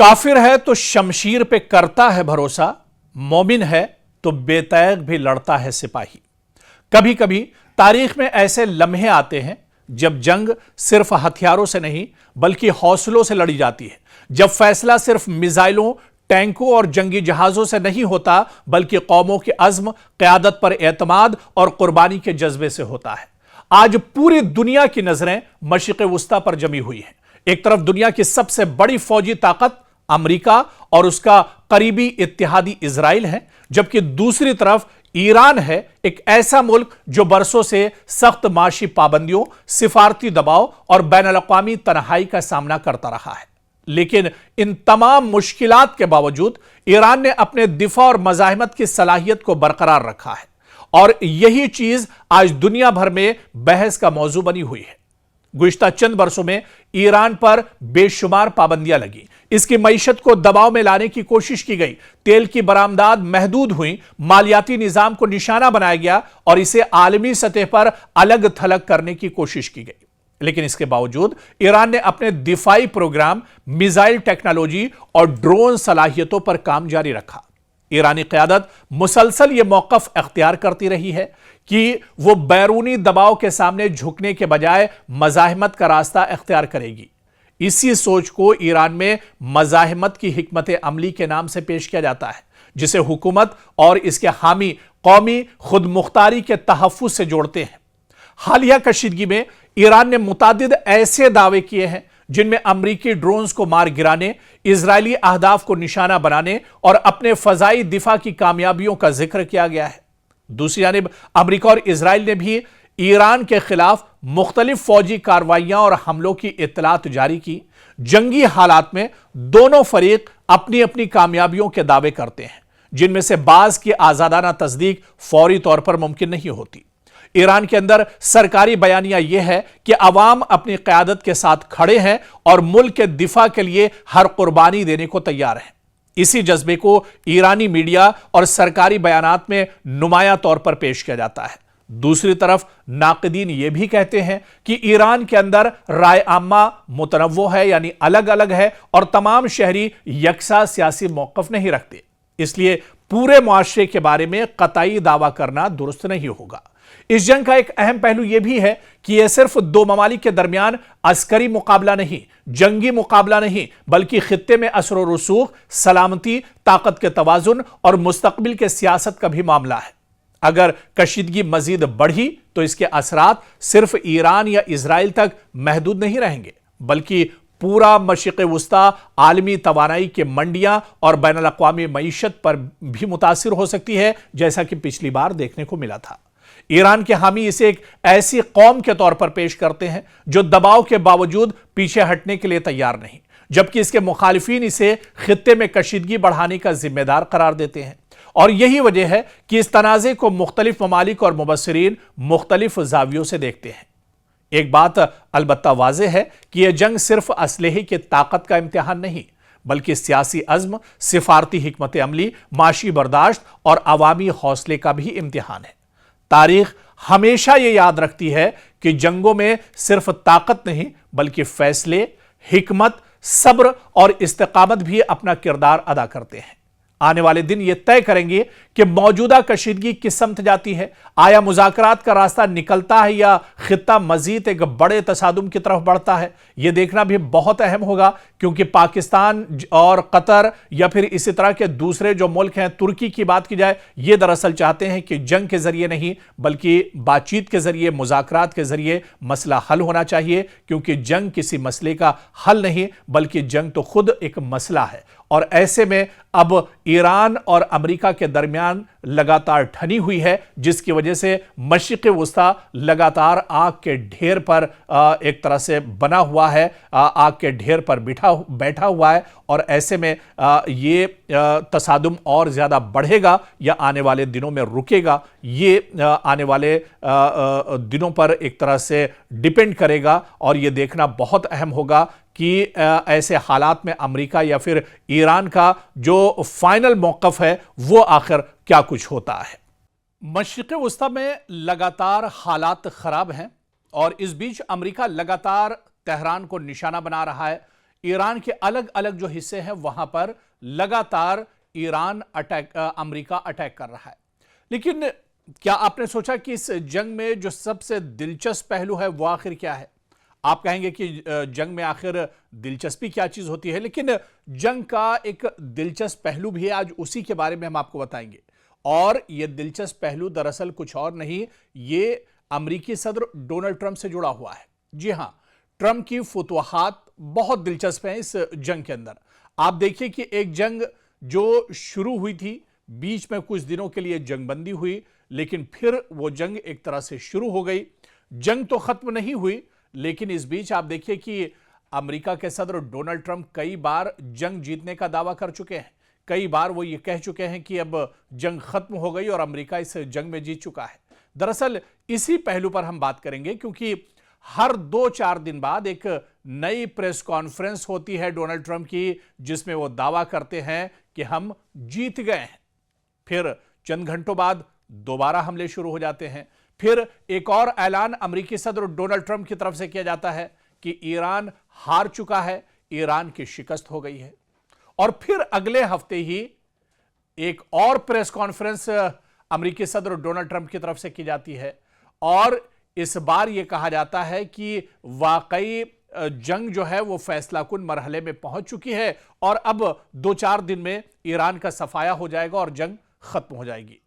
काफिर है तो शमशीर पे करता है भरोसा, मोमिन है तो बेतैग भी लड़ता है सिपाही। कभी कभी तारीख में ऐसे लम्हे आते हैं जब जंग सिर्फ हथियारों से नहीं बल्कि हौसलों से लड़ी जाती है, जब फैसला सिर्फ मिसाइलों, टैंकों और जंगी जहाजों से नहीं होता बल्कि कौमों के अज़्म, क़यादत पर एतमाद और कुर्बानी के जज्बे से होता है। आज पूरी दुनिया की नजरें मशरिक़ वुस्ता पर जमी हुई हैं। एक तरफ दुनिया की सबसे बड़ी फौजी ताकत अमेरिका और उसका करीबी इत्तेहादी इजराइल है, जबकि दूसरी तरफ ईरान है, एक ऐसा मुल्क जो बरसों से सख्त माशी पाबंदियों, सिफारती दबाव और बैनुल-अक़वामी तन्हाई का सामना करता रहा है। लेकिन इन तमाम मुश्किलात के बावजूद ईरान ने अपने दिफा और मज़ाहिमत की सलाहियत को बरकरार रखा है और यही चीज आज दुनिया भर में बहस का मौजू बनी हुई है। गुज़िश्ता चंद बरसों में ईरान पर बेशुमार पाबंदियां लगी, इसकी मईशत को दबाव में लाने की कोशिश की गई, तेल की बरामदात महदूद हुई, मालियाती निजाम को निशाना बनाया गया और इसे आलमी सतह पर अलग थलग करने की कोशिश की गई। लेकिन इसके बावजूद ईरान ने अपने दिफाई प्रोग्राम, मिसाइल टेक्नोलॉजी और ड्रोन सलाहियतों पर काम जारी रखा। ईरानी क़यादत मुसलसल यह मौक़िफ़ अख्तियार करती रही है कि वो बैरूनी दबाव के सामने झुकने के बजाय मज़ाहिमत का रास्ता अख्तियार करेगी। इसी सोच को ईरान में मज़ाहिमत की हिकमत अमली के नाम से पेश किया जाता है, जिसे हुकूमत और इसके हामी कौमी खुद मुख्तारी के तहफ़्फ़ुज़ से जोड़ते हैं। हालिया कशीदगी में ईरान ने मुतादिद ऐसे दावे किए हैं जिनमें अमरीकी ड्रोन्स को मार गिराने, इजरायली अहदाफ को निशाना बनाने और अपने फजाई दिफा की कामयाबियों का जिक्र किया गया है। दूसरी जानिब अमरीका और इजराइल ने भी ईरान के खिलाफ मुख्तलिफ फौजी कार्रवाइयां और हमलों की इत्तलात जारी की। जंगी हालात में दोनों फरीक अपनी अपनी कामयाबियों के दावे करते हैं, जिनमें से बाज की आजादाना तस्दीक फौरी तौर पर मुमकिन नहीं होती। ईरान के अंदर सरकारी बयानिया यह है कि अवाम अपनी क़यादत के साथ खड़े हैं और मुल्क के दिफा के लिए हर कुर्बानी देने को तैयार हैं। इसी जज्बे को ईरानी मीडिया और सरकारी बयानात में नुमाया तौर पर पेश किया जाता है। दूसरी तरफ नाक़िदीन यह भी कहते हैं कि ईरान के अंदर राय आम्मा मुतनव्वो है, यानी अलग अलग है और तमाम शहरी यकसा सियासी मौक़िफ़ नहीं रखते। इसलिए पूरे मुआशरे के बारे में कतई दावा करना दुरुस्त नहीं होगा। इस जंग का एक अहम पहलू यह भी है कि यह सिर्फ दो ममालिक के दरमियान अस्करी मुकाबला नहीं, जंगी मुकाबला नहीं, बल्कि खित्ते में असर और रसूख, सलामती, ताकत के तवाजुन और मुस्तकबिल के सियासत का भी मामला है। अगर कशीदगी मजीद बढ़ी तो इसके असरात सिर्फ ईरान या इजराइल तक महदूद नहीं रहेंगे, बल्कि पूरा मशरिक़ वुस्ता आलमी तवानाई के मंडियां और बैनुल-अक़वामी मईशत पर भी मुतासिर हो सकती है, जैसा कि पिछली बार देखने को मिला था। ईरान के हामी इसे एक ऐसी कौम के तौर पर पेश करते हैं जो दबाव के बावजूद पीछे हटने के लिए तैयार नहीं, जबकि इसके मुखालिफिन इसे खित्ते में कशीदगी बढ़ाने का जिम्मेदार करार देते हैं। और यही वजह है कि इस तनाज़े को मुख्तलिफ ममालिक और मुबस्सिरीन मुख्तलिफ जावियों से देखते हैं। एक बात अलबत्ता वाज़ेह है कि यह जंग सिर्फ असलहे की ताकत का इम्तिहान नहीं, बल्कि सियासी अज़्म, सिफारती हिकमत अमली, माशी बर्दाश्त और अवामी हौसले का भी इम्तिहान है। तारीख हमेशा यह याद रखती है कि जंगों में सिर्फ ताकत नहीं बल्कि फैसले, हिकमत, सब्र और इस्तिकामत भी अपना किरदार अदा करते हैं। आने वाले दिन यह तय करेंगे कि मौजूदा कशीदगी किस समत जाती है। आया मुज़ाकरात का रास्ता निकलता है या खित्ता मजीद एक बड़े तसादुम की तरफ बढ़ता है। यह देखना भी बहुत अहम होगा, क्योंकि पाकिस्तान और कतर या फिर इसी तरह के दूसरे जो मुल्क हैं, तुर्की की बात की जाए, ये दरअसल चाहते हैं कि जंग के जरिए नहीं बल्कि बातचीत के जरिए, मुज़ाकरात के जरिए मसला हल होना चाहिए, क्योंकि जंग किसी मसले का हल नहीं बल्कि जंग तो खुद एक मसला है। और ऐसे में अब ईरान और अमेरिका के दरमियान लगातार ठनी हुई है, जिसकी वजह से मशरिक़ वुस्ता लगातार आग के ढेर पर एक तरह से बना हुआ है, आग के ढेर पर बैठा हुआ है। और ऐसे में ये तसादुम और ज़्यादा बढ़ेगा या आने वाले दिनों में रुकेगा, ये आने वाले दिनों पर एक तरह से डिपेंड करेगा। और ये देखना बहुत अहम होगा कि ऐसे हालात में अमेरिका या फिर ईरान का जो फाइनल मौक़िफ़ है वो आखिर क्या कुछ होता है। मशरिक़ वुस्ता में लगातार हालात ख़राब हैं और इस बीच अमेरिका लगातार तेहरान को निशाना बना रहा है। ईरान के अलग अलग जो हिस्से हैं वहां पर लगातार अमेरिका अटैक कर रहा है। लेकिन क्या आपने सोचा कि इस जंग में जो सबसे दिलचस्प पहलू है वो आखिर क्या है? आप कहेंगे कि जंग में आखिर दिलचस्पी क्या चीज होती है, लेकिन जंग का एक दिलचस्प पहलू भी है। आज उसी के बारे में हम आपको बताएंगे। और यह दिलचस्प पहलू दरअसल कुछ और नहीं, ये अमेरिकी सदर डोनाल्ड ट्रंप से जुड़ा हुआ है। जी हां, ट्रंप की फुतवाहात बहुत दिलचस्प है इस जंग के अंदर। आप देखिए कि एक जंग जो शुरू हुई थी, बीच में कुछ दिनों के लिए जंगबंदी हुई, लेकिन फिर वो जंग एक तरह से शुरू हो गई। जंग तो खत्म नहीं हुई, लेकिन इस बीच आप देखिए कि अमेरिका के सदर डोनाल्ड ट्रंप कई बार जंग जीतने का दावा कर चुके हैं। कई बार वो ये कह चुके हैं कि अब जंग खत्म हो गई और अमेरिका इस जंग में जीत चुका है। दरअसल इसी पहलू पर हम बात करेंगे, क्योंकि हर 2-4 दिन बाद एक नई प्रेस कॉन्फ्रेंस होती है डोनाल्ड ट्रंप की, जिसमें वो दावा करते हैं कि हम जीत गए हैं। फिर चंद घंटों बाद दोबारा हमले शुरू हो जाते हैं। फिर एक और ऐलान अमेरिकी सदर डोनाल्ड ट्रंप की तरफ से किया जाता है कि ईरान हार चुका है, ईरान की शिकस्त हो गई है। और फिर अगले हफ्ते ही एक और प्रेस कॉन्फ्रेंस अमेरिकी सदर डोनाल्ड ट्रंप की तरफ से की जाती है, और इस बार यह कहा जाता है कि वाकई जंग जो है वो फैसलाकुन मरहले में पहुंच चुकी है और अब 2-4 दिन में ईरान का सफाया हो जाएगा और जंग खत्म हो जाएगी।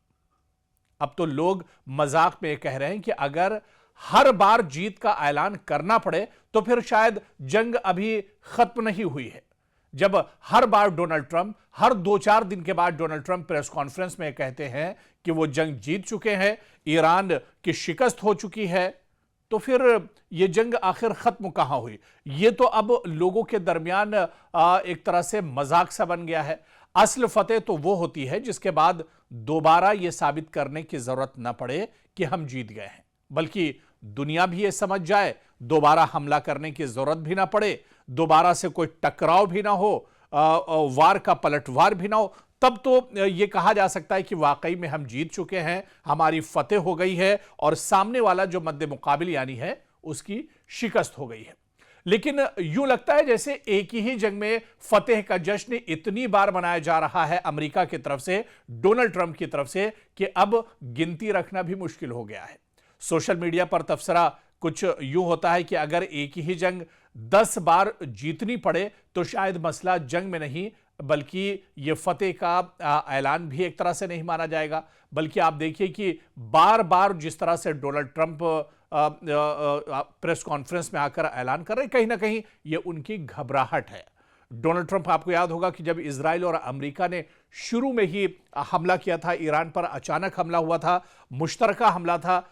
अब तो लोग मजाक में कह रहे हैं कि अगर हर बार जीत का ऐलान करना पड़े तो फिर शायद जंग अभी खत्म नहीं हुई है। जब हर बार डोनाल्ड ट्रंप हर 2-4 दिन के बाद डोनाल्ड ट्रंप प्रेस कॉन्फ्रेंस में कहते हैं कि वो जंग जीत चुके हैं, ईरान की शिकस्त हो चुकी है, तो फिर यह जंग आखिर खत्म कहां हुई? यह तो अब लोगों के दरमियान एक तरह से मजाक सा बन गया है। असल फतेह तो वो होती है जिसके बाद दोबारा यह साबित करने की जरूरत न पड़े कि हम जीत गए हैं, बल्कि दुनिया भी यह समझ जाए, दोबारा हमला करने की जरूरत भी ना पड़े, दोबारा से कोई टकराव भी ना हो, वार का पलटवार भी ना हो, तब तो यह कहा जा सकता है कि वाकई में हम जीत चुके हैं, हमारी फतेह हो गई है और सामने वाला जो मद्दे मुकाबिल यानी है उसकी शिकस्त हो गई है। लेकिन यूं लगता है जैसे एक ही जंग में फतेह का जश्न इतनी बार मनाया जा रहा है अमेरिका की तरफ से, डोनाल्ड ट्रंप की तरफ से, कि अब गिनती रखना भी मुश्किल हो गया है। सोशल मीडिया पर तबसरा कुछ यूं होता है कि अगर एक ही जंग 10 बार जीतनी पड़े तो शायद मसला जंग में नहीं, बल्कि यह फतेह का ऐलान भी एक तरह से नहीं माना जाएगा। बल्कि आप देखिए कि बार बार जिस तरह से डोनाल्ड ट्रंप प्रेस कॉन्फ्रेंस में आकर ऐलान कर रहे हैं, कहीं ना कहीं यह उनकी घबराहट है। डोनाल्ड ट्रंप, आपको याद होगा कि जब इजराइल और अमेरिका ने शुरू में ही हमला किया था ईरान पर, अचानक हमला हुआ था, मुश्तरका हमला था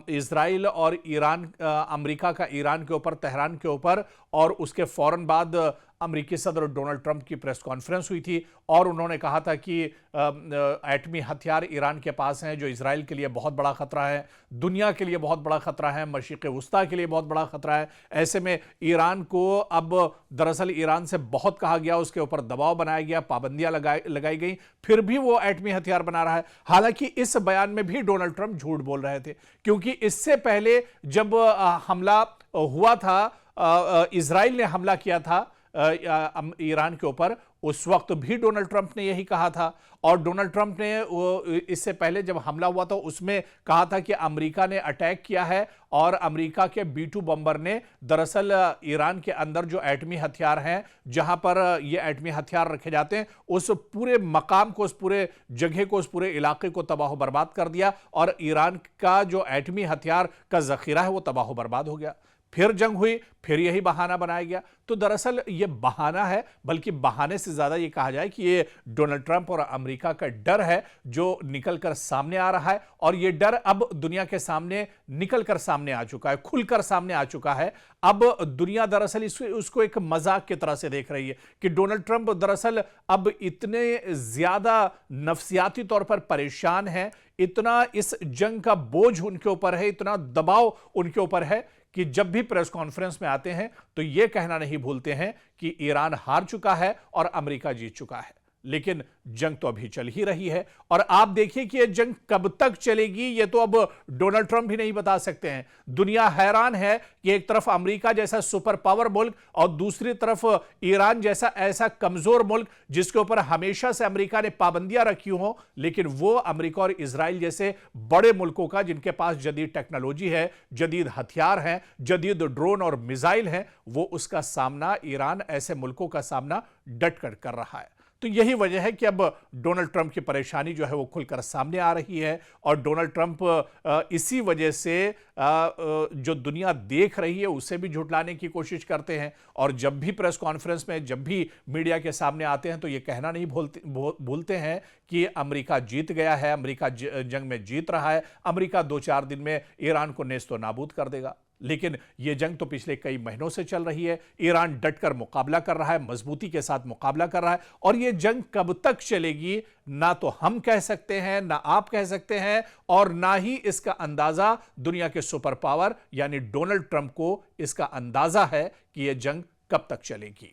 इजराइल और ईरान, अमेरिका का ईरान के ऊपर, तेहरान के ऊपर, और उसके फौरन बाद अमेरिकी सदर डोनाल्ड ट्रंप की प्रेस कॉन्फ्रेंस हुई थी और उन्होंने कहा था कि एटमी हथियार ईरान के पास हैं जो इजराइल के लिए बहुत बड़ा खतरा है, दुनिया के लिए बहुत बड़ा खतरा है, मशरिक़ वुस्ता के लिए बहुत बड़ा खतरा है। ऐसे में ईरान को अब दरअसल ईरान से बहुत कहा गया, उसके ऊपर दबाव बनाया गया, पाबंदियां लगाई गई, फिर भी वो एटमी हथियार बना रहा है। हालांकि इस बयान में भी डोनाल्ड ट्रंप झूठ बोल रहे थे, क्योंकि इससे पहले जब हमला हुआ था, इजराइल ने हमला किया था ईरान के ऊपर, उस वक्त भी डोनाल्ड ट्रंप ने यही कहा था। और डोनाल्ड ट्रंप ने इससे पहले जब हमला हुआ था उसमें कहा था कि अमेरिका ने अटैक किया है और अमेरिका के B-2 बम्बर ने दरअसल ईरान के अंदर जो एटमी हथियार हैं, जहां पर ये एटमी हथियार रखे जाते हैं, उस पूरे मकाम को, उस पूरे जगह को, उस पूरे इलाके को तबाह बर्बाद कर दिया और ईरान का जो एटमी हथियार का जखीरा है वो तबाह बर्बाद हो गया। फिर जंग हुई, फिर यही बहाना बनाया गया। तो दरअसल यह बहाना है, बल्कि बहाने से ज्यादा यह कहा जाए कि यह डोनाल्ड ट्रंप और अमेरिका का डर है जो निकलकर सामने आ रहा है, और यह डर अब दुनिया के सामने निकलकर सामने आ चुका है, खुलकर सामने आ चुका है। अब दुनिया दरअसल उसको एक मजाक की तरह से देख रही है कि डोनाल्ड ट्रंप दरअसल अब इतने ज्यादा नफसियाती तौर पर परेशान हैं, इतना इस जंग का बोझ उनके ऊपर है, इतना दबाव उनके ऊपर है कि जब भी प्रेस कॉन्फ्रेंस में आते हैं तो यह कहना नहीं भूलते हैं कि ईरान हार चुका है और अमेरिका जीत चुका है। लेकिन जंग तो अभी चल ही रही है। और आप देखिए कि यह जंग कब तक चलेगी, यह तो अब डोनाल्ड ट्रंप भी नहीं बता सकते हैं। दुनिया हैरान है कि एक तरफ अमेरिका जैसा सुपर पावर मुल्क और दूसरी तरफ ईरान जैसा ऐसा कमजोर मुल्क जिसके ऊपर हमेशा से अमेरिका ने पाबंदियां रखी हो, लेकिन वो अमेरिका और इजराइल जैसे बड़े मुल्कों का, जिनके पास जदीद टेक्नोलॉजी है, जदीद हथियार हैं, जदीद ड्रोन और मिसाइल हैं, वो उसका सामना, ईरान ऐसे मुल्कों का सामना डटकर कर रहा है। तो यही वजह है कि अब डोनाल्ड ट्रंप की परेशानी जो है वो खुलकर सामने आ रही है। और डोनाल्ड ट्रंप इसी वजह से जो दुनिया देख रही है उसे भी झुठलाने की कोशिश करते हैं। और जब भी प्रेस कॉन्फ्रेंस में, जब भी मीडिया के सामने आते हैं, तो ये कहना नहीं भूलते हैं कि अमेरिका जीत गया है, अमेरिका जंग में जीत रहा है, अमेरिका 2-4 दिन में ईरान को नेस्तो नाबूद कर देगा। लेकिन यह जंग तो पिछले कई महीनों से चल रही है। ईरान डटकर मुकाबला कर रहा है, मजबूती के साथ मुकाबला कर रहा है। और यह जंग कब तक चलेगी, ना तो हम कह सकते हैं, ना आप कह सकते हैं, और ना ही इसका अंदाजा दुनिया के सुपर पावर यानी डोनाल्ड ट्रंप को इसका अंदाजा है कि यह जंग कब तक चलेगी।